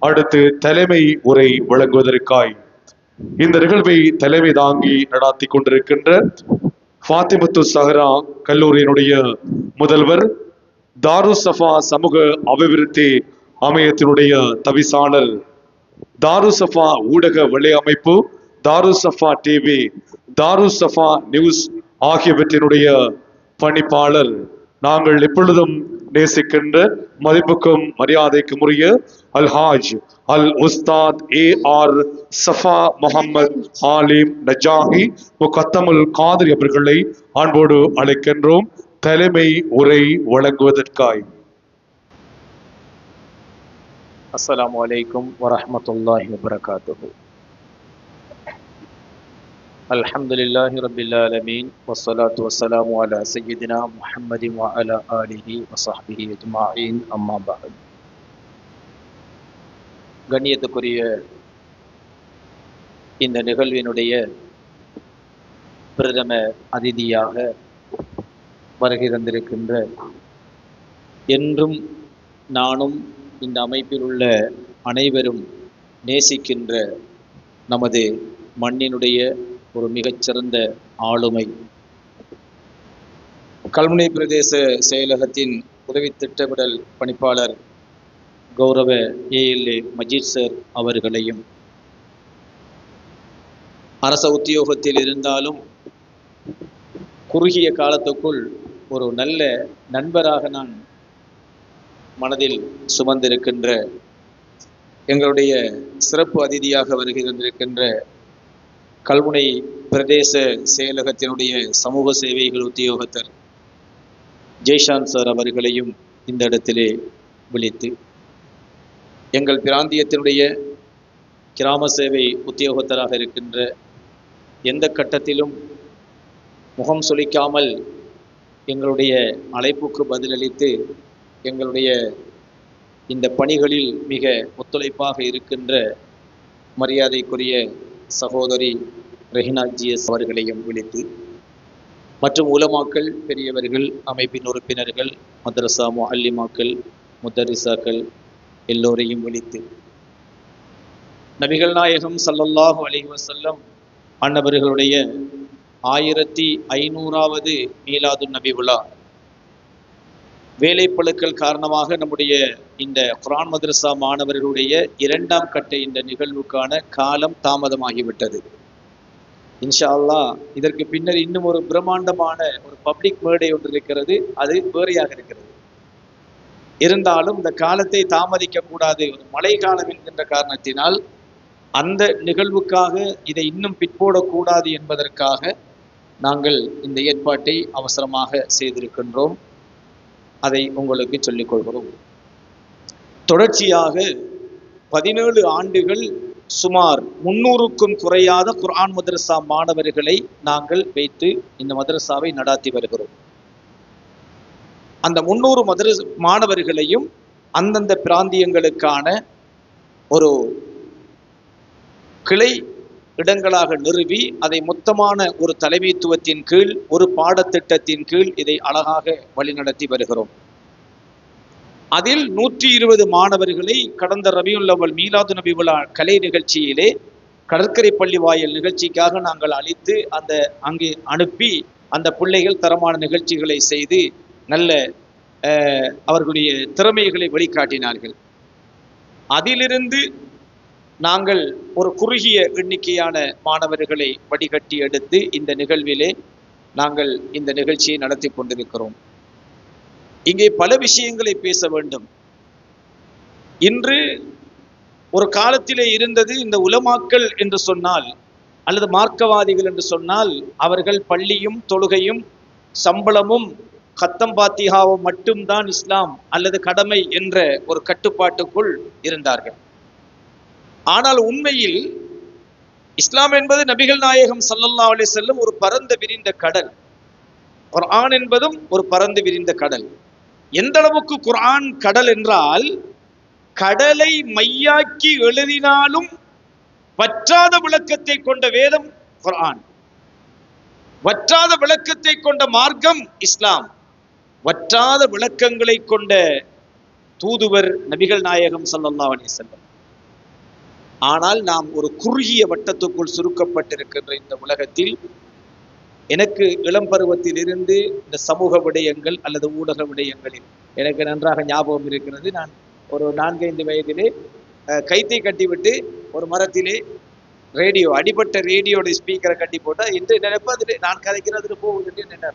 அடுத்து தலைமை உரை வழங்குவதற்காய் இந்த நிகழ்வை தலைமை தாங்கி நடாத்தி கொண்டிருக்கின்ற ஃபாத்திமத்து சஹரா கல்லூரியினுடைய முதல்வர், தாருஸ் சஃபா சமூக அபிவிருத்தி அமையத்தினுடைய தவிசாளர், தாருஸ் சஃபா ஊடக வலையமைப்பு, தாருஸ் சஃபா டிவி, தாருஸ் சஃபா நியூஸ் ஆகியவற்றினுடைய பணிப்பாளர், நாங்கள் எப்பொழுதும் நேசிக்கின்ற மதிப்புக்கும் மரியாதைக்கும் உரிய அல்ஹாஜ் அல் உஸ்தாத் AR சஃபா முகமது ஆலிம் நஜாஹி முகத்தமுல் காதிரி அவர்களை அன்போடு அழைக்கின்றோம் தலைமை உரை வழங்குவதற்காய். அஸ்ஸலாமு அலைக்கும் வரஹ்மத்துல்லாஹி வபரகாத்துஹு. அல்ஹம்துலில்லாஹி ரப்பில் ஆலமீன் வஸ்ஸலாத்து வஸ்ஸலாமு அலா சய்யிதினா முஹம்மதின் வ அலா ஆலிஹி வஸஹ்பிஹி அஜ்மஈன். அம்மா பஅத். கண்ணியத்துக்குரிய இந்த நிகழ்வினுடைய பிரதம அதிதியாக வருகை தந்திருக்கின்ற, என்றும் நானும் இந்த அமைப்பில் உள்ள அனைவரும் நேசிக்கின்ற நமது மண்ணினுடைய ஒரு மிகச்சிறந்த ஆளுமை, கல்முனை பிரதேச செயலகத்தின் உதவி திட்டமிடல் பணிப்பாளர் கௌரவ ALA மஜீத் சார் அவர்களையும், அரச உத்தியோகத்தில் இருந்தாலும் குறுகிய காலத்துக்குள் ஒரு நல்ல நண்பராக நான் மனதில் சுமந்திருக்கின்ற எங்களுடைய சிறப்பு அதிதியாக வருகை தந்திருக்கின்ற கல்முனை பிரதேச செயலகத்தினுடைய சமூக சேவைகள் உத்தியோகத்தர் ஜெய்ஷான் சார் அவர்களையும் இந்த இடத்திலே விழித்து, எங்கள் பிராந்தியத்தினுடைய கிராம சேவை உத்தியோகத்தராக இருக்கின்ற, எந்த கட்டத்திலும் முகம் சுளிக்காமல் எங்களுடைய அழைப்புக்கு பதிலளித்து எங்களுடைய இந்த பணிகளில் மிக ஒத்துழைப்பாக இருக்கின்ற மரியாதைக்குரிய சகோதரி ரெஹினா GS அவர்களையும் விழித்து, மற்றும் உலமாக்கள், பெரியவர்கள், அமைப்பின் உறுப்பினர்கள், மதரசா முஅல்லிமாக்கள், முதரிசாக்கள் எல்லோரையும் விழித்து, நபிகள் நாயகம் ஸல்லல்லாஹு அலைஹி வஸல்லம் அன்னவர்களுடைய 1500வது மீலாது நபி விழா வேலைப்பளுக்கள் காரணமாக நம்முடைய இந்த குர்ஆன் மதரசா மாணவர்களுடைய 2ஆம் கட்ட இந்த நிகழ்வுக்கான காலம் தாமதமாகிவிட்டது. இன்ஷா அல்லாஹ் இதற்கு பின்னர் இன்னும் ஒரு பிரம்மாண்டமான ஒரு பப்ளிக் மேடை ஒன்று இருக்கிறது, அது வேறையாக இருக்கிறது. இருந்தாலும் இந்த காலத்தை தாமதிக்க கூடாது, ஒரு மழை காலம் என்கின்ற காரணத்தினால் அந்த நிகழ்வுக்காக இதை இன்னும் பிற்போடக்கூடாது என்பதற்காக நாங்கள் இந்த ஏற்பாட்டை அவசரமாக செய்திருக்கின்றோம். அதை உங்களுக்கு சொல்லிக் கொள்கிறோம். தொடர்ச்சியாக 17 ஆண்டுகள் சுமார் 300க்கும் குறையாத குர்ஆன் மதரசா மாணவர்களை நாங்கள் வைத்து இந்த மதரசாவை நடாத்தி வருகிறோம். அந்த 300 மாணவர்களையும் அந்தந்த பிராந்தியங்களுக்கான ஒரு கிளை இடங்களாக நிறுவி அதை மொத்தமான ஒரு தலைமைத்துவத்தின் கீழ், ஒரு பாடத்திட்டத்தின் கீழ் இதை அழகாக வழிநடத்தி வருகிறோம். அதில் 120 மாணவர்களை கடந்த ரபியுல் அவ்வல் மீலாது நபி விழா கலை நிகழ்ச்சியிலே கடற்கரை பள்ளி வாயில் நிகழ்ச்சிக்காக நாங்கள் அளித்து அங்கே அனுப்பி அந்த பிள்ளைகள் தரமான நிகழ்ச்சிகளை செய்து நல்ல அவர்களுடைய திறமைகளை வெளிக்காட்டினார்கள். அதிலிருந்து நாங்கள் ஒரு குறுகிய எண்ணிக்கையான மாணவர்களை வடிகட்டி எடுத்து இந்த நிகழ்விலே நாங்கள் இந்த நிகழ்ச்சியை நடத்தி கொண்டிருக்கிறோம். இங்கே பல விஷயங்களை பேச வேண்டும். இன்று ஒரு காலத்திலே இருந்தது, இந்த உலமாக்கள் என்று சொன்னால் அல்லது மார்க்கவாதிகள் என்று சொன்னால் அவர்கள் பள்ளியும் தொழுகையும் சம்பளமும் கத்தம் பாத்திகாவும் மட்டும்தான் இஸ்லாம் அல்லது கடமை என்ற ஒரு கட்டுப்பாட்டுக்குள் இருந்தார்கள். ஆனால் உண்மையில் இஸ்லாம் என்பது நபிகள் நாயகம் ஸல்லல்லாஹு அலைஹி வஸல்லம் ஒரு பரந்து விரிந்த கடல். குர்ஆன் என்பதும் ஒரு பரந்து விரிந்த கடல். எந்த அளவுக்கு குர்ஆன் கடல் என்றால், கடலை மையாக்கி எழுதினாலும் வற்றாத விளக்கத்தை கொண்ட வேதம் குர்ஆன், வற்றாத விளக்கத்தை கொண்ட மார்க்கம் இஸ்லாம், வற்றாத விளக்கங்களை கொண்ட தூதுவர் நபிகள் நாயகம் ஸல்லல்லாஹு அலைஹி வஸல்லம். ஆனால் நாம் ஒரு குறுகிய வட்டத்துக்குள் சுருக்கப்பட்டிருக்கின்ற இந்த உலகத்தில் எனக்கு இளம் பருவத்தில் இருந்து இந்த சமூக விடயங்கள் அல்லது ஊடக விடயங்களில் எனக்கு நன்றாக ஞாபகம் இருக்கிறது. நான் ஒரு 4-5 வயதிலே கைத்தை கட்டிவிட்டு ஒரு மரத்திலே ரேடியோ, அடிபட்ட ரேடியோட ஸ்பீக்கரை கட்டி போட்டால் என்று நினைப்பது நான் கதைக்கிறது போகுது என்ன.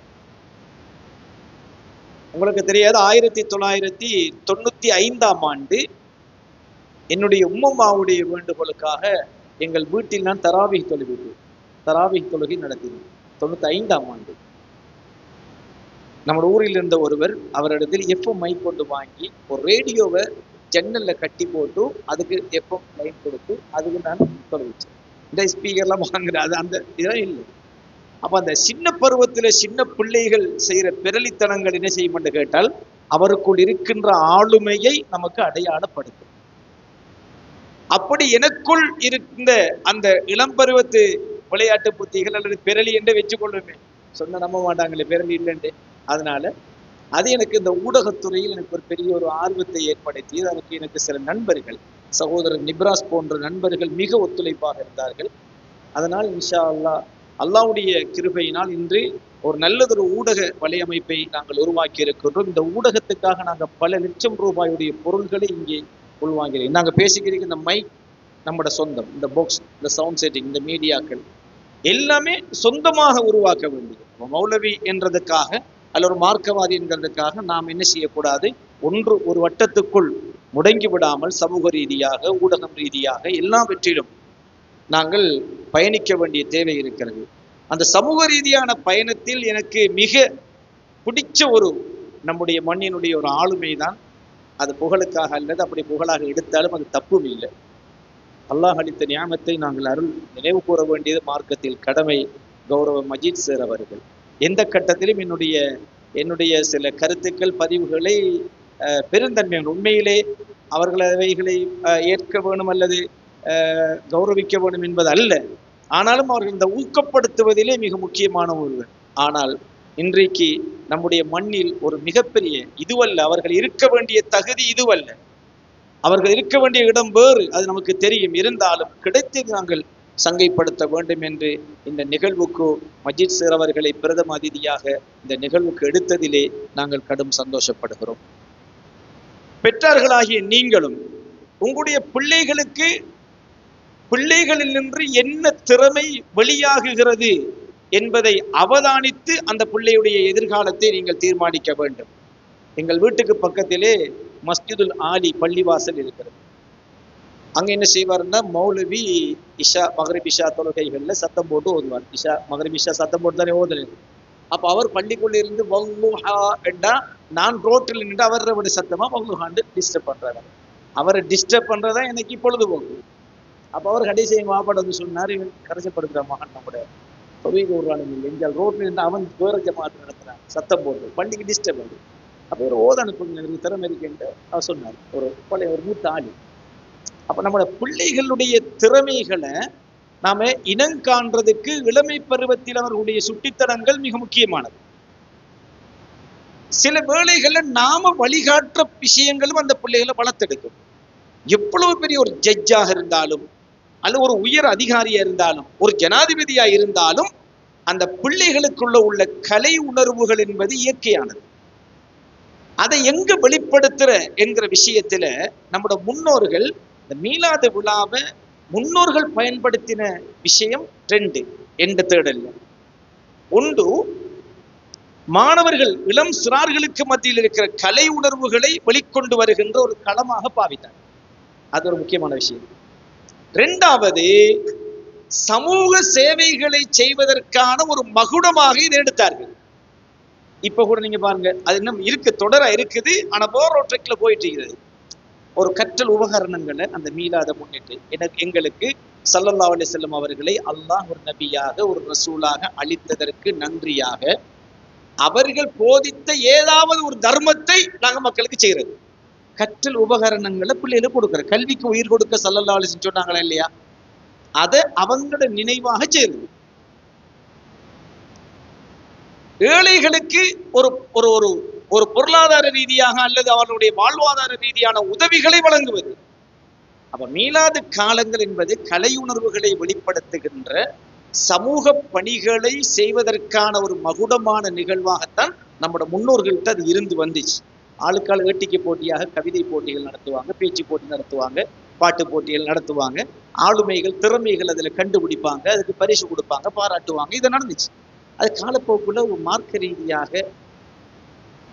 உங்களுக்கு தெரியாது, 1995ஆம் ஆண்டு என்னுடைய உம்மம்மாவுடைய வேண்டுகோளுக்காக எங்கள் வீட்டில் நான் தராவிஹ் தொழுகை நடத்தினேன். 95ஆம் ஆண்டு நம்ம ஊரில் இருந்த ஒருவர் அவரிடத்தில் எஃப்எம் மைக் கொண்டு வாங்கி ஒரு ரேடியோவை ஜன்னல்ல கட்டி போட்டு அதுக்கு எஃப்எம் லைன் கொடுத்து அதுக்கு நான் தொலைவிச்சேன். இந்த ஸ்பீக்கர்லாம் வாங்குறது அந்த இதெல்லாம் இல்லை. அப்ப அந்த சின்ன பருவத்துல சின்ன பிள்ளைகள் செய்யற பிறலித்தனங்கள் என்ன செய்யும் என்று கேட்டால் அவருக்குள் இருக்கின்ற ஆளுமையை நமக்கு அடையாளப்படுத்தும். அப்படி எனக்குள் இருந்த அந்த இளம் பருவத்து விளையாட்டு புத்திகள் அல்லது பிறலி என்று வச்சுக்கொள்ளுமே, சொன்ன நம்ப மாட்டாங்களே பிறலி இல்லைன்னு. அதனால அது எனக்கு இந்த ஊடகத்துறையில் எனக்கு ஒரு பெரிய ஒரு ஆர்வத்தை ஏற்படுத்தி அதற்கு எனக்கு சில நண்பர்கள், சகோதரர் நிப்ராஸ் போன்ற நண்பர்கள் மிக ஒத்துழைப்பாக இருந்தார்கள். அதனால் இன்ஷா அல்லாஹ் அல்லாஹ்வுடைய கிருபையினால் இன்று ஒரு நல்லதொரு ஊடக வலையமைப்பை நாங்கள் உருவாக்கி இருக்கின்றோம். இந்த ஊடகத்துக்காக நாங்கள் பல லட்சம் ரூபாயுடைய பொருள்களை இங்கே உள்வாங்கிறோம். நாங்கள் பேசிக்கிறீங்க, இந்த மைக் நம்மட சொந்தம், இந்த பாக்ஸ், இந்த சவுண்ட் செட்டிங், இந்த மீடியாக்கள் எல்லாமே சொந்தமாக உருவாக்க வேண்டியது. மௌலவி என்றதுக்காக அல்ல ஒரு மார்க்கவாதி என்கிறதுக்காக நாம் என்ன செய்யக்கூடாது, ஒரு வட்டத்துக்குள் முடங்கி விடாமல் சமூக ரீதியாக ஊடகம் ரீதியாக எல்லாவற்றிலும் நாங்கள் பயணிக்க வேண்டிய தேவை இருக்கிறது. அந்த சமூக ரீதியான பயணத்தில் எனக்கு மிக பிடிச்ச ஒரு நம்முடைய மண்ணினுடைய ஒரு ஆளுமை தான். அது புகழுக்காக அல்லது அப்படி புகழாக எடுத்தாலும் அது தப்பும் இல்லை. அல்லாஹ் அளித்த நியாமத்தை நாங்கள் நினைவு கூற வேண்டியது மார்க்கத்தில் கடமை. கௌரவ மஜீத் சார் அவர்கள் எந்த கட்டத்திலும் என்னுடைய சில கருத்துக்கள் பதிவுகளை பெருந்தன்மை உண்மையிலே அவர்கள் அவைகளை ஏற்க வேணும் அல்லது கௌரவிக்க வேண்டும் என்பது அல்ல. ஆனாலும் அவர்கள் இந்த ஊக்கப்படுத்துவதிலே மிக முக்கியமான ஒருவர். ஆனால் இன்றைக்கு நம்முடைய மண்ணில் ஒரு மிகப்பெரிய இதுவல்ல, அவர்கள் இருக்க வேண்டிய தகுதி இதுவல்ல, அவர்கள் இருக்க வேண்டிய இடம் வேறு, அது நமக்கு தெரியும். இருந்தாலும் கிடைத்து நாங்கள் சங்கைப்படுத்த வேண்டும் என்று இந்த நிகழ்வுக்கு மஜீத் சார் அவர்களை பிரதம அதிதியாக இந்த நிகழ்வுக்கு எடுத்ததிலே நாங்கள் கடும் சந்தோஷப்படுகிறோம். பெற்றார்களாகிய நீங்களும் உங்களுடைய பிள்ளைகளில் நின்று என்ன திறமை வெளியாகுகிறது என்பதை அவதானித்து அந்த பிள்ளையுடைய எதிர்காலத்தை நீங்கள் தீர்மானிக்க வேண்டும். எங்கள் வீட்டுக்கு பக்கத்திலே மஸ்ஜிதுல் ஆலி பள்ளிவாசல் இருக்கிறது. அங்க என்ன செய்வாருன்னா, மௌலவி மகரிப் இஷா தொழுகைகள்ல சத்தம் போட்டு ஓதுவார். மகரிப் இஷா சத்தம் போட்டு தானே ஓதுறது. அப்ப அவர் பள்ளிக்குள்ள இருந்து வல்லுஹா என்றா நான் ரோட்டில் நின்று அவரோட சத்தமா வல்லுஹான்னு டிஸ்டர்ப் பண்றாரு. அவரை டிஸ்டர்ப் பண்றதா எனக்கு பொழுதுபோக்கு. அப்ப அவர் கடைசியை மாப்பாடு வந்து சொன்னார், இவன் கரைச்சப்படுகிற மகன் நம்முடைய தொழில் ஊர்வானம் இல்லை என்றால் ரோட்டில் இருந்து அவன் வேற ஜமாத்து நடத்துறான் சத்தம் போட்டு பள்ளிக்கு டிஸ்டர்ப் பண்ணு. அப்போ ஒரு ஓத அனுப்புங்க திறமை இருக்குன்னு அவர் சொன்னார், ஒரு மூத்த ஆளி. அப்ப நம்மளோட பிள்ளைகளுடைய திறமைகளை நாம இனங்காண்றதுக்கு இளமை பருவத்தில் அவர்களுடைய சுட்டித்தனங்கள் மிக முக்கியமானது. சில வேளைகள்ல நாம வழிகாட்டுற விஷயங்களும் அந்த பிள்ளைகளை வளர்த்தெடுக்கும். எவ்வளவு பெரிய ஒரு ஜட்ஜாக இருந்தாலும் அல்ல ஒரு உயர் அதிகாரியா இருந்தாலும் ஒரு ஜனாதிபதியா இருந்தாலும் அந்த பிள்ளைகளுக்குள்ள உள்ள கலை உணர்வுகள் என்பது இயற்கையானது. அதை எங்க வெளிப்படுத்துற என்கிற விஷயத்துல நம்முடைய முன்னோர்கள் இந்த மீலாது விழாவை முன்னோர்கள் பயன்படுத்தின விஷயம் 2 எந்த தேடல்ல. ஒன்று, மாணவர்கள் இளம் சிறார்களுக்கு மத்தியில் இருக்கிற கலை உணர்வுகளை வெளிக்கொண்டு வருகின்ற ஒரு களமாக பாவித்தார். அது ஒரு முக்கியமான விஷயம். 2வது, சமூக சேவைகளை செய்வதற்கான ஒரு மகுடமாக இதை எடுத்தார்கள். இப்ப கூட நீங்க பாருங்க, அது இன்னும் இருக்கு, தொடரா இருக்குது. ஆனா போற ட்ரெக்ல போயிட்டு இருக்கிறது. ஒரு கற்றல் உபகரணங்களை அந்த மீலாத முன்னிட்டு எங்களுக்கு ஸல்லல்லாஹு அலைஹி வஸல்லம் அவர்களை அல்லாஹ் ஒரு நபியாக ஒரு ரசூலாக அளித்ததற்கு நன்றியாக அவர்கள் போதித்த ஏதாவது ஒரு தர்மத்தை நாங்க மக்களுக்கு செய்யறது. கற்றல் உபகரணங்களை பிள்ளைகளுக்கு கொடுக்குற, கல்விக்கு உயிர் கொடுக்க ஸல்லல்லாஹு அலைஹி வஸல்லம் சொன்னாங்களா இல்லையா, அதை அவங்களோட நினைவாக செய்யறது. ஏழைகளுக்கு ஒரு பொருளாதார ரீதியாக அல்லது அவர்களுடைய வாழ்வாதார ரீதியான உதவிகளை வழங்குவது. அப்ப மீலாது காலங்கள் என்பது கலையுணர்வுகளை வெளிப்படுத்துகின்ற சமூக பணிகளை செய்வதற்கான ஒரு மகுடமான நிகழ்வாகத்தான் நம்மளோட முன்னோர்கள்ட்ட அது இருந்து வந்துச்சு. ஆளுக்கால் ஏட்டிக்கு போட்டியாக கவிதை போட்டிகள் நடத்துவாங்க, பேச்சு போட்டி நடத்துவாங்க, பாட்டு போட்டிகள் நடத்துவாங்க, ஆளுமைகள் திறமைகள் அதுல கண்டுபிடிப்பாங்க, அதுக்கு பரிசு கொடுப்பாங்க, பாராட்டுவாங்க. இது நடந்துச்சு. அது காலப்போக்குள்ள ஒரு மார்க்க ரீதியாக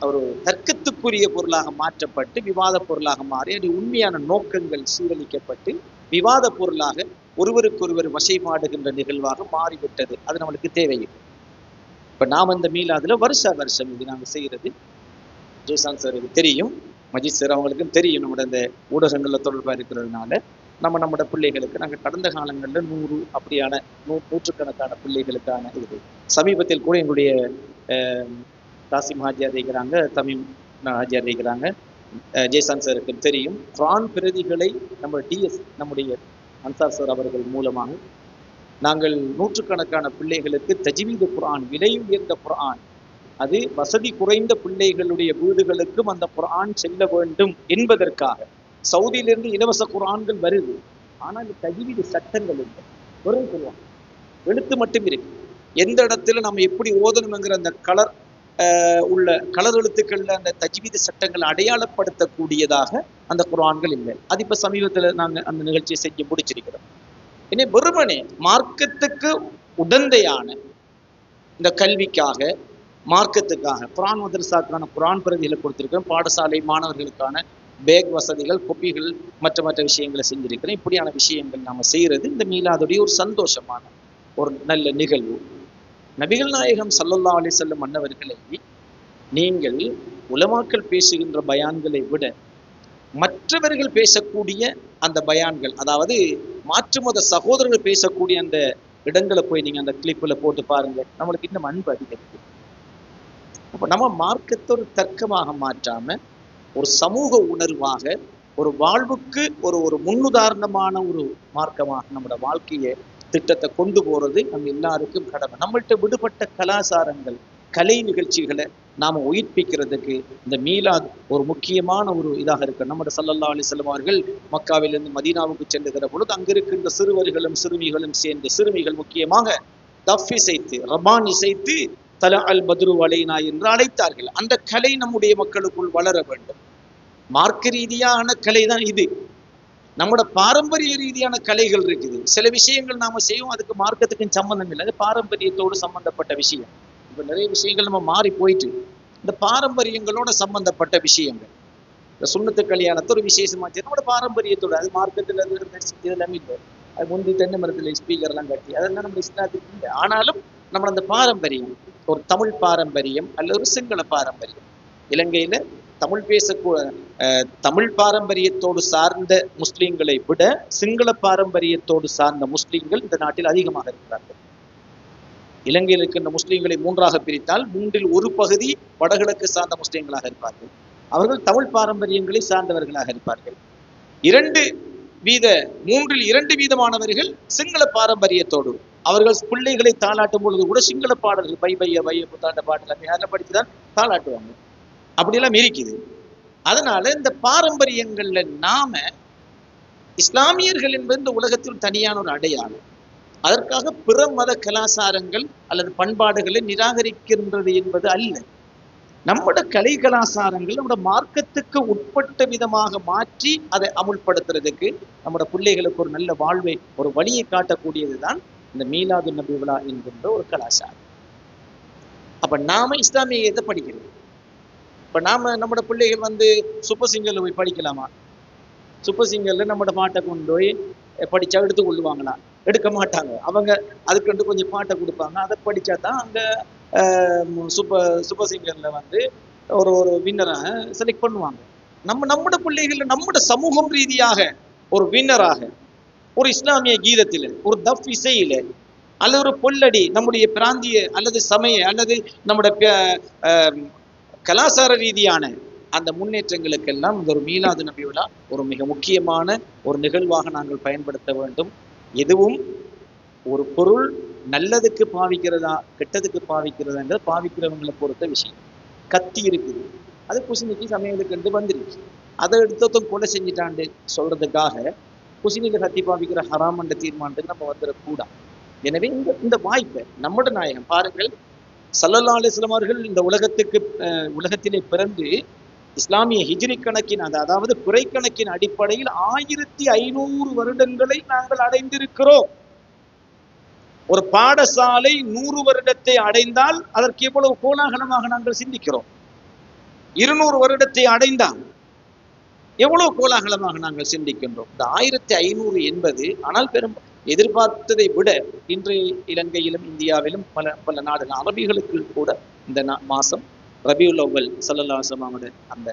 ஒரு தர்க்கத்துக்குரிய பொருளாக மாற்றப்பட்டு விவாத பொருளாக மாறி அது உண்மையான நோக்கங்கள் சீரழிக்கப்பட்டு விவாத பொருளாக ஒருவருக்கொருவர் வசைபாடுகின்ற நிகழ்வாக மாறிவிட்டது. அது நம்மளுக்கு தேவையில்லை. இப்ப நாம் இந்த மீலாதுல வருஷம் இது நாங்கள் செய்யறது ஜெய்சான் சாருக்கு தெரியும், மஜித் சார் அவங்களுக்கும் தெரியும். நம்மளோட இந்த ஊடகங்கள்ல தொடர்பா இருக்கிறதுனால நம்மளோட பிள்ளைகளுக்கு நாங்கள் கடந்த காலங்களில் 100 அப்படியான நூற்றுக்கணக்கான பிள்ளைகளுக்கான இது சமீபத்தில் கூட எங்களுடைய காசிம் ஹாஜியார் இருக்கிறாங்க, தமிம் ஹாஜியார் இருக்கிறாங்க. ஜெய்சான் சாருக்கு தெரியும், குர்ஆன் பிரதிகளை நம்ம டிஎஸ் நம்முடைய அன்சார் சார் அவர்கள் மூலமாக நாங்கள் நூற்றுக்கணக்கான பிள்ளைகளுக்கு தஜ்வீது குர்ஆன், விலை உயர்ந்த குர்ஆன், அது வசதி குறைந்த பிள்ளைகளுடைய வீடுகளுக்கும் அந்த குர்ஆன் செல்ல வேண்டும் என்பதற்காக சவுதியிலிருந்து இலவச குர்ஆன்கள் வருது. ஆனால் தஜ்வீது சட்டங்கள் இல்லை, வெறும் குர்ஆன் எழுத்து மட்டும் இருக்கு. எந்த இடத்துல நம்ம எப்படி ஓதணுங்கிற அந்த கலர் உள்ள கலர் எழுத்துக்கள்ல அந்த தஜ்வீது சட்டங்களை அடையாளப்படுத்தக்கூடியதாக அந்த குர்ஆன்கள் இல்லை. அது இப்ப சமீபத்துல நாங்க அந்த நிகழ்ச்சியை செஞ்சு முடிச்சிருக்கிறோம். இனி வெறுமனே மார்க்கத்துக்கு உடந்தையான இந்த கல்விக்காக மார்க்கத்துக்காக குர்ஆன் மதரசாக்கான குர்ஆன் பிரதிகளை கொடுத்திருக்கிறோம். பாடசாலை மாணவர்களுக்கான பேக் வசதிகள், கொப்பிகள், மற்ற விஷயங்களை செஞ்சிருக்கிறோம். இப்படியான விஷயங்கள் நாம செய்யறது இந்த மீலாதுடைய ஒரு சந்தோஷமான ஒரு நல்ல நிகழ்வு. நபிகள் நாயகம் ஸல்லல்லாஹு அலைஹி வஸல்லம் அன்னவர்களை நீங்கள் உலமாக்கள் பேசுகின்ற பயான்களை விட மற்றவர்கள் பேசக்கூடிய அந்த பயான்கள், அதாவது மாற்று மத சகோதரர்கள் பேசக்கூடிய அந்த இடங்களை போய் நீங்க அந்த கிளிப்ல போட்டு பாருங்க, நம்மளுக்கு இன்னும் அன்பு அதிகரிக்கும். அப்ப நம்ம மார்க்கத்தை ஒரு தர்க்கமாக மாற்றாம ஒரு சமூக உணர்வாக ஒரு வாழ்வுக்கு ஒரு முன்னுதாரணமான ஒரு மார்க்கமாக நம்மளோட வாழ்க்கையை திட்டத்தை கொண்டு போறது நம்ம எல்லாருக்கும் கடமை. நம்மள்கிட்ட விடுபட்ட கலாச்சாரங்கள், கலை நிகழ்ச்சிகளை நாம உயிர்ப்பிக்கிறதுக்கு இந்த மீலாத் ஒரு முக்கியமான ஒரு இதாக இருக்கு. நம்முடைய ஸல்லல்லாஹு அலைஹி வஸல்லம் அவர்கள் மக்காவிலிருந்து மதீனாவுக்கு செல்லுகிற பொழுது அங்க இருக்கின்ற சிறுவர்களும் சிறுமிகளும் சேர்ந்து, சிறுமிகள் முக்கியமாக தஃப் இசைத்து, ரபான் இசைத்து தல அல் பத்ரு அலைனா என்று அழைத்தார்கள். அந்த கலை நம்முடைய மக்களுக்குள் வளர வேண்டும். மார்க்க ரீதியான கலை தான் இது. நம்மளோட பாரம்பரிய ரீதியான கலைகள் இருக்குது. சில விஷயங்கள் நாம செய்வோம், அதுக்கு மார்க்கத்துக்கும் சம்பந்தம் இல்லை, அது பாரம்பரியத்தோடு சம்பந்தப்பட்ட விஷயம். இப்ப நிறைய விஷயங்கள் நம்ம மாறி போயிட்டு இந்த பாரம்பரியங்களோட சம்பந்தப்பட்ட விஷயங்கள், இந்த சுன்னத்து கல்யாணத்தை ஒரு விசேஷமா நம்மளோட பாரம்பரியத்தோட, அது மார்க்கத்துல எல்லாமே இல்லை. அது முந்தி தென்னை மரத்துல ஸ்பீக்கர் எல்லாம் கட்டி அதெல்லாம் நம்ம இஸ்லாத்துக்கு இல்லை. ஆனாலும் நம்ம அந்த பாரம்பரியம், ஒரு தமிழ் பாரம்பரியம் அல்லது ஒரு சிங்கள பாரம்பரியம், இலங்கையில தமிழ் பாரம்பரியத்தோடு சார்ந்த முஸ்லிம்களை விட சிங்கள பாரம்பரியத்தோடு சார்ந்த முஸ்லிம்கள் இந்த நாட்டில் அதிகமாக இருக்கிறார்கள். இலங்கையில் இருக்கின்ற முஸ்லிம்களை 3ஆக பிரித்தால் 3இல் ஒரு பகுதி வடகிழக்கு சார்ந்த முஸ்லிம்களாக இருப்பார்கள். அவர்கள் தமிழ் பாரம்பரியங்களை சார்ந்தவர்களாக இருப்பார்கள். 3இல் 2 வீதமானவர்கள் சிங்கள பாரம்பரியத்தோடு, அவர்கள் பிள்ளைகளை தாளாட்டும் பொழுது கூட சிங்கள பாடல்கள் பைய புத்தாண்ட பாடல் யாரை படித்துதான் தாளாட்டுவாங்க. அப்படியெல்லாம் இருக்குது. அதனால இந்த பாரம்பரியங்கள்ல நாம இஸ்லாமியர்கள் என்பது இந்த உலகத்தில் தனியான ஒரு அடையாளம். அதற்காக பிற மத கலாச்சாரங்கள் அல்லது பண்பாடுகளை நிராகரிக்கின்றது என்பது அல்ல. நம்முடைய கலை கலாச்சாரங்கள் நம்முடைய மார்க்கத்துக்கு உட்பட்ட விதமாக மாற்றி அதை அமுல்படுத்துறதுக்கு நம்முடைய பிள்ளைகளுக்கு ஒரு நல்ல வாழ்வை, ஒரு வழியை காட்டக்கூடியதுதான் இந்த மீலாது நபி விழா என்கின்ற ஒரு கலாச்சாரம். அப்ப நாம இஸ்லாமியத்தை படிக்கிறோம். இப்ப நம்மட பிள்ளைகள் சூப்பர் சிங்கர்ல போய் படிக்கலாமா? சூப்பர் சிங்கர்ல நம்மட பாட்டை கொண்டு போய் படிச்சா எடுத்துக்கொள்ளுவாங்களா? எடுக்க மாட்டாங்க. அவங்க அதுக்கு கொஞ்சம் பாட்டை கொடுப்பாங்க, அதை படிச்சா தான் அங்க சூப்பர் சிங்கர்ல ஒரு வின்னராக செலக்ட் பண்ணுவாங்க. நம்மட பிள்ளைகள் நம்மட சமூகம் ரீதியாக ஒரு வின்னராக ஒரு இஸ்லாமிய கீதத்தில, ஒரு தஃப் இசையில, அல்லது ஒரு பொல்லடி, நம்முடைய பிராந்திய அல்லது சமய அல்லது நம்முடைய கலாச்சார ரீதியான அந்த முன்னேற்றங்களுக்கெல்லாம் இந்த ஒரு மீலாது நபி விழா ஒரு மிக முக்கியமான ஒரு நிகழ்வாக நாங்கள் பயன்படுத்த வேண்டும். எதுவும் ஒரு பொருள் நல்லதுக்கு பாவிக்கிறதா கெட்டதுக்கு பாவிக்கிறதாங்கிறது பாவிக்கிறவங்களை பொறுத்த விஷயம். கத்தி இருக்குது, அது குசினிக்கு சமையலுக்கு வந்துருச்சு, அதை எடுத்ததும் கொலை செஞ்சிட்டாண்டு சொல்றதுக்காக குசினில கத்தி பாவிக்கிற ஹராம் என்ற தீர்மானத்துக்கு நம்ம வந்துடக்கூடாது. எனவே இந்த வாய்ப்பை நம்முடைய நாயகம் பாருங்கள், ஸல்லல்லாஹு அலைஹி வஸல்லம் அவர்கள் இந்த உலகத்திலே பிறந்து இஸ்லாமிய ஹிஜ்ரி கணக்கின் அதாவது குறைக்கணக்கின் அடிப்படையில் 1500 வருடங்களை நாங்கள் அடைந்திருக்கிறோம். ஒரு பாடசாலை 100 வருடத்தை அடைந்தால் அதற்கு எவ்வளவு கோலாகலமாக நாங்கள் சிந்திக்கிறோம். 200 வருடத்தை அடைந்தால் எவ்வளவு கோலாகலமாக நாங்கள் சிந்திக்கின்றோம். இந்த 1500 என்பது ஆனால் பெரும் எதிர்பார்த்ததை விட இன்றைய இலங்கையிலும் இந்தியாவிலும் பல நாடுகள் அரபிகளுக்கு கூட இந்த மாசம் ரபியுல் அவ்வல் ஸல்லல்லாஹு அலைஹி வஸல்லம் அந்த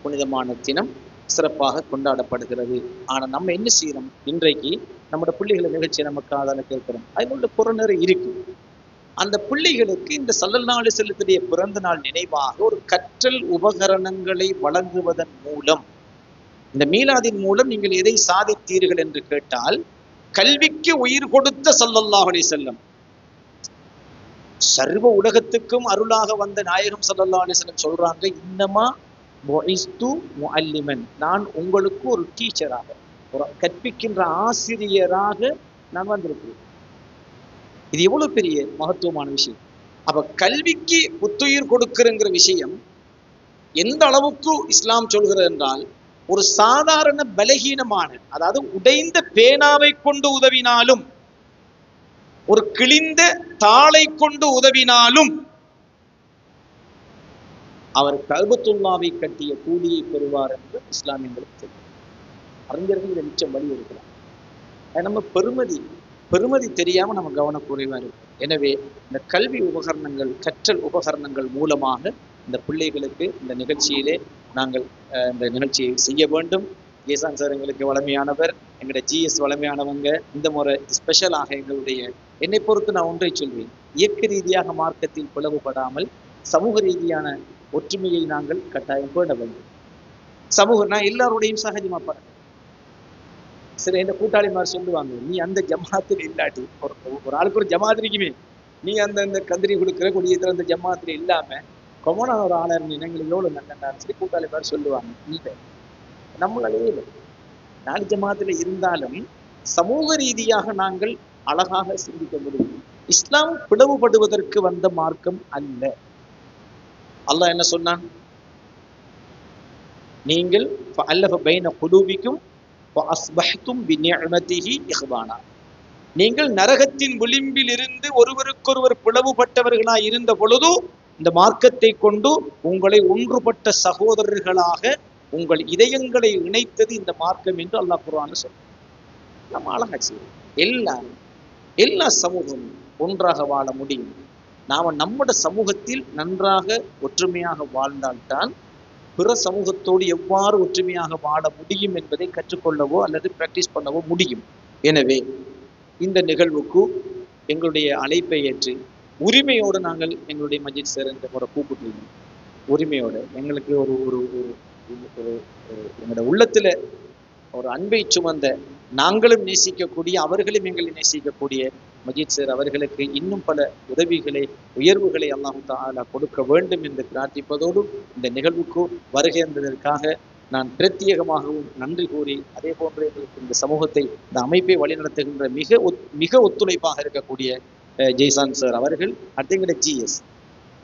புனிதமான தினம் சிறப்பாக கொண்டாடப்படுகிறது. ஆனால் நம்ம என்ன செய்யறோம், இன்றைக்கு நம்மளோட பிள்ளைகளை நிகழ்ச்சியை நம்ம காதால கேட்கிறோம், அதில் உள்ள புறநெறி இருக்கு. அந்த பிள்ளைகளுக்கு இந்த ஸல்லல்லாஹு அலைஹி வஸல்லத்துடைய பிறந்த நாள் நினைவாக ஒரு கற்றல் உபகரணங்களை வழங்குவதன் மூலம், இந்த மீலாதின் மூலம் நீங்கள் எதை சாதித்தீர்கள் என்று கேட்டால், கல்விக்கு உயிர் கொடுத்த ஸல்லல்லாஹு அலைஹி வஸல்லம், சர்வ உலகத்துக்கும் அருளாக வந்த நாயகம் ஸல்லல்லாஹு அலைஹி வஸல்லம் சொல்றாங்க, இன்னமா புஇஸ்து முஅல்லிமன், நான் உங்களுக்கு ஒரு டீச்சராக, ஒரு கற்பிக்கின்ற ஆசிரியராக நான் வந்திருக்கிறேன். இது எவ்வளவு பெரிய மகத்துவமான விஷயம். அப்ப கல்விக்கு புத்துயிர் கொடுக்கிறங்கிற விஷயம் எந்த அளவுக்கு இஸ்லாம் சொல்கிறது என்றால், ஒரு சாதாரண பலகீனமான, அதாவது உடைந்த பேனாவை கொண்டு உதவினாலும், ஒரு கிழிந்த தாளை கொண்டு உதவினாலும் அவர் கஅபத்துல்லாவை கட்டிய கூலியை பெறுவார் என்று இஸ்லாமியர்களுக்கு தெரியும். அறிஞர்கள் இதை மிச்சம் வழி இருக்கிறார். நம்ம பெருமதி தெரியாம நம்ம கவனக்குறைவா இருக்கும். எனவே இந்த கல்வி உபகரணங்கள், கற்றல் உபகரணங்கள் மூலமாக இந்த பிள்ளைகளுக்கு இந்த நிகழ்ச்சியிலே நாங்கள் இந்த நிகழ்ச்சியை செய்ய வேண்டும். ஏசான் சார் எங்களுக்கு வளமையானவர், எங்களுடைய ஜிஎஸ் வளமையானவங்க. இந்த முறை ஸ்பெஷலாக எங்களுடைய, என்னை பொறுத்து நான் ஒன்றை சொல்வேன், இயக்க ரீதியாக மார்க்கத்தில் பிளவுபடாமல் சமூக ரீதியான ஒற்றுமையை நாங்கள் கட்டாயம் பேண வேண்டும். நான் எல்லாருடையும் சகஜமா பாருங்க. சரி, இந்த கூட்டாளி மாதிரி சொல்லுவாங்க, நீ அந்த ஜமாத்தில் இல்லாட்டி, ஒரு ஆளுக்கு ஒரு ஜமாத் இருக்குமே, நீ அந்த கந்திரி கொடுக்குற கொடியத்துல அந்த ஜமாத்துல இல்லாம கொமனா ஒரு ஆளர் எங்களுக்கு எவ்வளவு நல்ல சரி கூட்டாளி மாதிரி சொல்லுவாங்க. இல்லை, நம்மளாலே இல்லை. 4 ஜமாத்துல இருந்தாலும் சமூக ரீதியாக நாங்கள் அழகாக சிந்திக்க முடியும். இஸ்லாம் பிளவுபடுவதற்கு வந்த மார்க்கம் அல்ல. அல்லாஹ் என்ன சொன்னான், நீங்கள் ஃபஅல்லஃப பைன குலூபிக்கும் வஅஸ்பஹ்தும் பிநிஅமதிஹி இஹ்வானா, நீங்கள் நரகத்தின் விளிம்பில் இருந்து ஒருவருக்கொருவர் பிளவுபட்டவர்களாய் இருந்த பொழுது இந்த மார்க்கத்தை கொண்டு உங்களை ஒன்றுபட்ட சகோதரர்களாக உங்கள் இதயங்களை இணைத்தது இந்த மார்க்கம் என்று அல்லாஹ் குர்ஆன்ல சொல்றான். நம்ம அழகா செய்வோம். எல்லா சமூகமும் ஒன்றாக வாழ முடியும். நாம நம்முடைய சமூகத்தில் நன்றாக ஒற்றுமையாக வாழ்ந்தால்தான் பிற சமூகத்தோடு எவ்வாறு ஒற்றுமையாக வாழ முடியும் என்பதை கற்றுக்கொள்ளவோ அல்லது பிராக்டிஸ் பண்ணவோ முடியும். எனவே இந்த நிகழ்வுக்கு எங்களுடைய அழைப்பை ஏற்று உரிமையோடு நாங்கள் எங்களுடைய மஜித் சார் இந்த முறை கூப்பிட்டுருக்கோம். உரிமையோடு எங்களுக்கு ஒரு ஒரு எங்களோட உள்ளத்துல ஒரு அன்பை சுமந்த, நாங்களும் நேசிக்கக்கூடிய, அவர்களும் எங்களை நேசிக்கக்கூடிய மஜித் சார் அவர்களுக்கு இன்னும் பல உதவிகளை, உயர்வுகளை அல்லாஹ் தஆலா கொடுக்க வேண்டும் என்று பிரார்த்திப்பதோடு இந்த நிகழ்வுக்கு வருகை என்பதற்காக நான் பிரத்யேகமாகவும் நன்றி கூறி, அதே போன்று எங்களுக்கு இந்த சமூகத்தை, இந்த அமைப்பை வழிநடத்துகின்ற மிக ஒத்துழைப்பாக இருக்கக்கூடிய ஜெய்சான் சார் அவர்கள், அடுத்த ஜிஎஸ்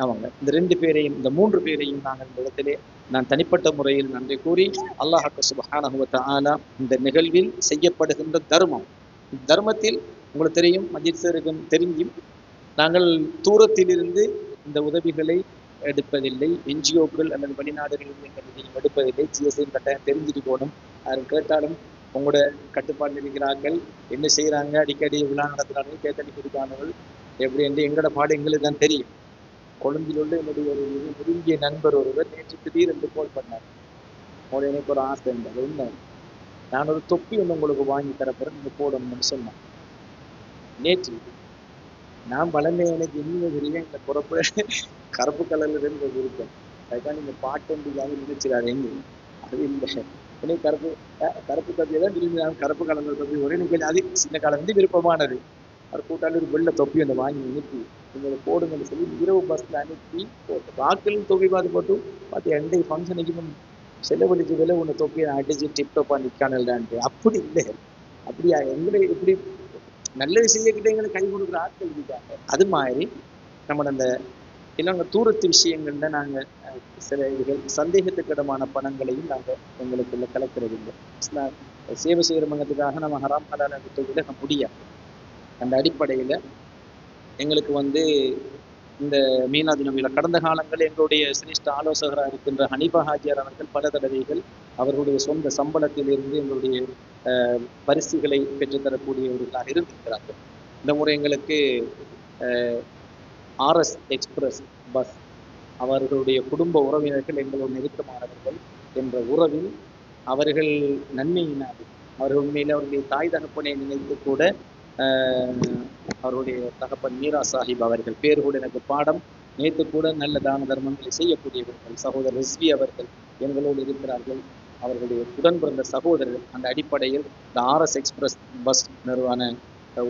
அவங்க, இந்த 2 பேரையும், இந்த 3 பேரையும் நாங்கள் இந்த இடத்திலே நான் தனிப்பட்ட முறையில் நன்றி கூறி, அல்லாஹ் சுப்ஹானஹு வ தஆலா இந்த நிகழ்வில் செய்யப்படுகின்ற தர்மத்தில் உங்களுக்கு தெரியும், மஜித் சாருக்கும் தெரிஞ்சும், நாங்கள் தூரத்திலிருந்து இந்த உதவிகளை எடுப்பதில்லை. என்ஜிஓக்கள் அல்லது வெளிநாடுகளில் எங்கள் எடுப்பதில்லை. ஜிஎஸ்ஐயும் கட்டாயம் தெரிஞ்சுட்டு போகணும். யாரும் கேட்டாலும் உங்களோட கட்டுப்பாடு இருக்கிறார்கள், என்ன செய்கிறாங்க, அடிக்கடி விழா நடத்துகிறார்கள், கேட்டடி கொடுக்கானவர்கள் எப்படி என்று எங்களோட பாடு எங்களுக்கு தான் தெரியும். கொழும்பில் உள்ள என்னுடைய ஒரு நெருங்கிய நண்பர் ஒருவர் நேற்று திடீரென்று கால் பண்ணார். உங்களோட எனக்கு ஒரு ஆசை இருந்தது, உண்மை, நான் ஒரு தொப்பி ஒன்று உங்களுக்கு வாங்கி தரப்போறேன், நீங்கள் போடணும்னு சொன்னேன். நேற்று நான் வளர்ந்த எனக்கு இன்னும் தெரியல, இந்த பொறப்பு கருப்பு கலர்ல இருந்து இருக்கேன். அதுதான் நீங்க பாட்டொன்றியாக நினைச்சிடாரு எங்க, அது இல்லை. உடனே கருப்பு தொப்பியை தான் விரும்பி, நான் கருப்பு கலந்த தொப்பி ஒரே நிகழ்ச்சி, அது சின்ன காலம் வந்து விருப்பமானது. அவர் கூட்டாளி ஒரு வெள்ளை தொப்பி ஒன்று வாங்கி அனுப்பி நீங்களை போடுங்கன்னு சொல்லி இரவு பஸ்ல அனுப்பி போட்டு, வாக்கிலும் தொப்பி பார்த்து எந்த ஃபங்க்ஷனுக்கு செலவழிச்சு விலை ஒன்று தொப்பியை அடிச்சு டிப்டப்பா நிற்கானல்டான்ட்டு. அப்படி இல்லை, அப்படியா எங்களை இப்படி நல்லது செய்யக்கிட்ட எங்களை கை கொடுக்குற ஆட்கள் இருக்காங்க. அது மாதிரி நம்ம அந்த இல்லைங்க தூரத்து விஷயங்கள்ல நாங்கள் சில இதுகள் சந்தேகத்துக்கிடமான பணங்களையும் நாங்கள் எங்களுக்குள்ள கலக்கிறது இல்லை. சேவை செய்கிற மங்கத்துக்காக நம்ம ஹராம் ஹலால் விட்டு விலக முடியாது. அந்த அடிப்படையில் எங்களுக்கு இந்த மீனாது நபியில் கடந்த காலங்களில் எங்களுடைய சிரேஷ்ட ஆலோசகராக இருக்கின்ற ஹனீஃபா ஹாஜியார் அவர்கள் பல தடவைகள் அவர்களுடைய சொந்த சம்பளத்திலிருந்து எங்களுடைய பரிசுகளை பெற்றுத்தரக்கூடியவர்களாக இருந்திருக்கிறார்கள். இந்த முறை எங்களுக்கு ஆர்எஸ் எக்ஸ்பிரஸ் பஸ் அவர்களுடைய குடும்ப உறவினர்கள் எங்களோட நெருக்கமானவர்கள் என்ற உறவில் அவர்கள் நன்மையினால் அவர்கள் உண்மையில் அவருடைய தாய் தகப்பனை நினைத்து கூட அவருடைய தகப்பன் மீரா சாஹிப் அவர்கள் பேர் கூட எனக்கு பாடம் நேற்று கூட நல்ல தான தர்மங்களை செய்யக்கூடியவர்கள் சகோதரர் ரிஸ்வி அவர்கள் எங்களோடு இருக்கிறார்கள். அவர்களுடைய உடன் பிறந்த சகோதரர்கள். அந்த அடிப்படையில் இந்த ஆர்எஸ் எக்ஸ்பிரஸ் பஸ் நிறுவன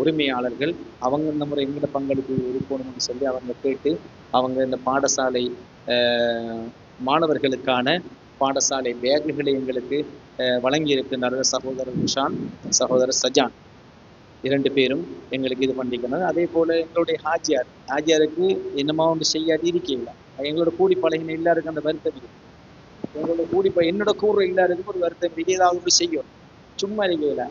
உரிமையாளர்கள் அவங்க இந்த முறை எங்களோட பங்களிப்பு இருக்கணும்னு சொல்லி அவங்க கேட்டு அவங்க இந்த பாடசாலை மாணவர்களுக்கான பாடசாலை பேக்குகளை எங்களுக்கு வழங்கி இருக்கின்றார்கள். சகோதரர் நிஷான், சகோதரர் சஜான் 2 பேரும் எங்களுக்கு இது பண்ணிக்கணும். அதே போல எங்களுடைய ஹாஜியாருக்கு என்னமா ஒன்று செய்யாட்டி இருக்கீங்கள. எங்களோட கூடி பழகின எல்லாருக்கும் அந்த வருத்தம் இருக்கு. எங்களோட என்னோட கூற எல்லாருக்கும் ஒரு வருத்தம் இருக்கு. ஏதாவது ஒன்று செய்யும், சும்மா இருக்கையில.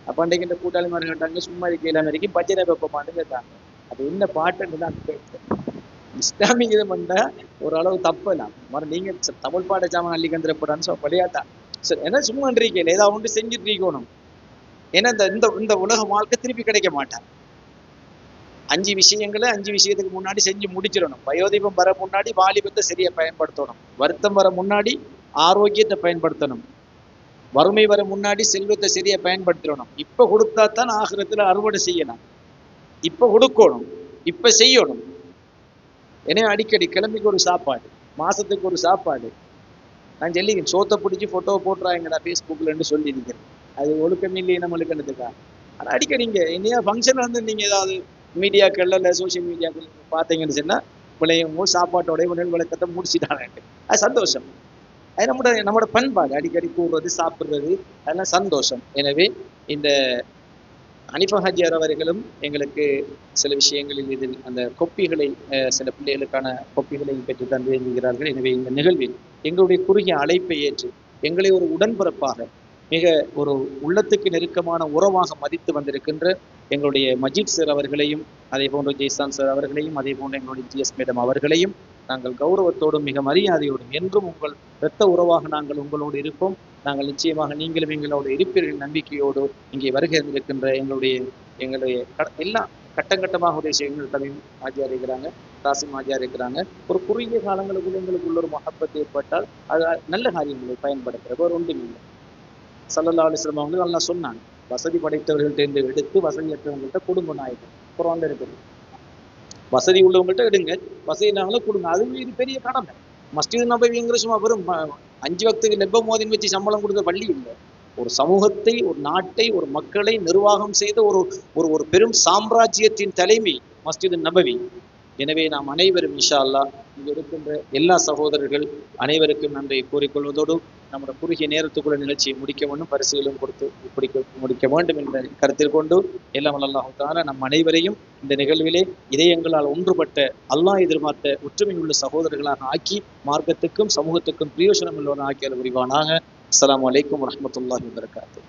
அப்போ அன்றைக்கு இந்த கூட்டாளிமார்கள் கேட்டாங்க சும்மா இருக்கையில வரைக்கும் பச்சனை வெப்பமானு கேட்டாங்க. அது என்ன பாட்டுன்னு தான் கேட்டேன். இஸ்லாமிக் இது பண்ணா ஓரளவு தப்பலாம். நீங்க தமிழ் பாட சாமான் அள்ளிக்கந்திரப்படான்னு விளையாட்டா சரி. ஏன்னா சும்மா இருக்கையில ஏதாவது ஒன்று செஞ்சுட்டு இருக்கணும். ஏன்னா இந்த உலக வாழ்க்கை திருப்பி கிடைக்க மாட்டாங்க. 5 விஷயங்களை 5 விஷயத்துக்கு முன்னாடி செஞ்சு முடிச்சிடணும். வயோதிபம் வர முன்னாடி வாலிபத்தை சரியா பயன்படுத்தணும். வருத்தம் வர முன்னாடி ஆரோக்கியத்தை பயன்படுத்தணும். வறுமை வர முன்னாடி செல்வத்தை சரியா பயன்படுத்தணும். இப்ப கொடுத்தா தான் ஆகிரத்துல அறுவடை செய்யலாம். இப்ப கொடுக்கணும், இப்ப செய்யணும். எனவே அடிக்கடி கிளம்பிக்கு ஒரு சாப்பாடு, மாசத்துக்கு ஒரு சாப்பாடு. நான் சொல்லிக்கிறேன், சோத்தை பிடிச்சி போட்டோவை போட்டுறாங்கடா ஃபேஸ்புக்லன்னு சொல்லி இருக்கிறேன். அது ஒழுக்கம் இல்லையே நம்மளுக்கு என்னதுக்கா. ஆனால் அடிக்கடி இங்கே என்னையா ஃபங்க்ஷன் நீங்கள் ஏதாவது மீடியாக்கள் இல்லை சோசியல் மீடியாக்கள் பார்த்தீங்கன்னு சொன்னால் விளையும் சாப்பாட்டோடைய உணவு விளக்கத்தை முடிச்சுட்டாங்க. அது சந்தோஷம். அது நம்மளோட பண்பாடு. அடிக்கடி கூடுறது சாப்பிட்றது அதெல்லாம் சந்தோஷம். எனவே இந்த ஹனீஃபா ஹாஜியார் அவர்களும் எங்களுக்கு சில விஷயங்களில் இதில் அந்த கொப்பிகளை சில பிள்ளைகளுக்கான கொப்பிகளை பெற்று தந்திருக்கிறார்கள். எனவே இந்த நிகழ்வில் எங்களுடைய குறுகிய அழைப்பை ஏற்று எங்களை ஒரு உடன்பிறப்பாக மிக ஒரு உள்ளத்துக்கு நெருக்கமான உறவாக மதித்து வந்திருக்கின்ற எங்களுடைய மஜீத் சார் அவர்களையும் அதே போன்று ஜெய்சான் சார் அவர்களையும் அதே போன்று எங்களுடைய ஜிஎஸ் மேடம் அவர்களையும் நாங்கள் கௌரவத்தோடும் மிக மரியாதையோடும் என்றும் உங்கள் இரத்த உறவாக நாங்கள் உங்களோடு இருப்போம். நாங்கள் நிச்சயமாக நீங்களும் எங்களோட இருப்பீர்கள் நம்பிக்கையோடு இங்கே வருகை இருக்கின்ற எங்களுடைய எல்லா கட்டமாக உடைய விஷயங்கள் தலையும் ஆஜியார் இருக்கிறாங்க, தாசிம் ஆஜியார் இருக்கிறாங்க. ஒரு குறுகிய காலங்களுக்குள்ள எங்களுக்குள்ள ஒரு மஹப்பத் ஏற்பட்டால் அது நல்ல காரியங்களை பயன்படுத்துறது ஒரு ஒன்றும் இல்லை. ஸல்லல்லாஹு அலைஹி வஸல்லம் அவங்க நல்லா சொன்னாங்க, வசதி படைத்தவர்கள்ட்ட எடுத்து வசதியற்றவங்கள்ட்ட கொடுங்க. நாயகம் குர்ஆன்ல இருக்குது. வசதி உள்ளவங்கள்ட்ட எடுங்க, வசதி இல்லாமலும் கொடுங்க. அதுவும் இது பெரிய கடமை. மஸ்ஜித் நபவிங்கிற சும்மா வெறும் 5 வக்துக்கு லெப்ப மோதின் வச்சு சம்பளம் கொடுத்த பள்ளி இல்லை. ஒரு சமூகத்தை, ஒரு நாட்டை, ஒரு மக்களை நிர்வாகம் செய்த ஒரு பெரும் சாம்ராஜ்யத்தின் தலைமை மஸ்ஜித் நபவி. எனவே நாம் அனைவரும் இன்ஷா அல்லாஹ் இங்கே இருக்கின்ற எல்லா சகோதரர்கள் அனைவருக்கும் நன்றியை கூறிக்கொள்வதோடு நம்முடைய குறுகிய நேரத்துக்குள்ள நிகழ்ச்சியை முடிக்க வேண்டும், பரிசுகளும் கொடுத்து முடிக்க வேண்டும் என்ற கருத்தில் கொண்டு எல்லாம் அல்லாஹ் தஆலா நம் அனைவரையும் இந்த நிகழ்விலே இதயங்களால் ஒன்றுபட்ட அல்லாஹ் எதிர்பார்த்த ஒற்றுமை உள்ள சகோதரர்களாக ஆக்கி மார்க்கத்துக்கும் சமூகத்துக்கும் பிரயோஜனம் உள்ளவராக ஆக்கிய புரிவானாக. அஸ்ஸலாமு அலைக்கும் வரஹ்மத்துல்லாஹி வபரகாத்துஹு.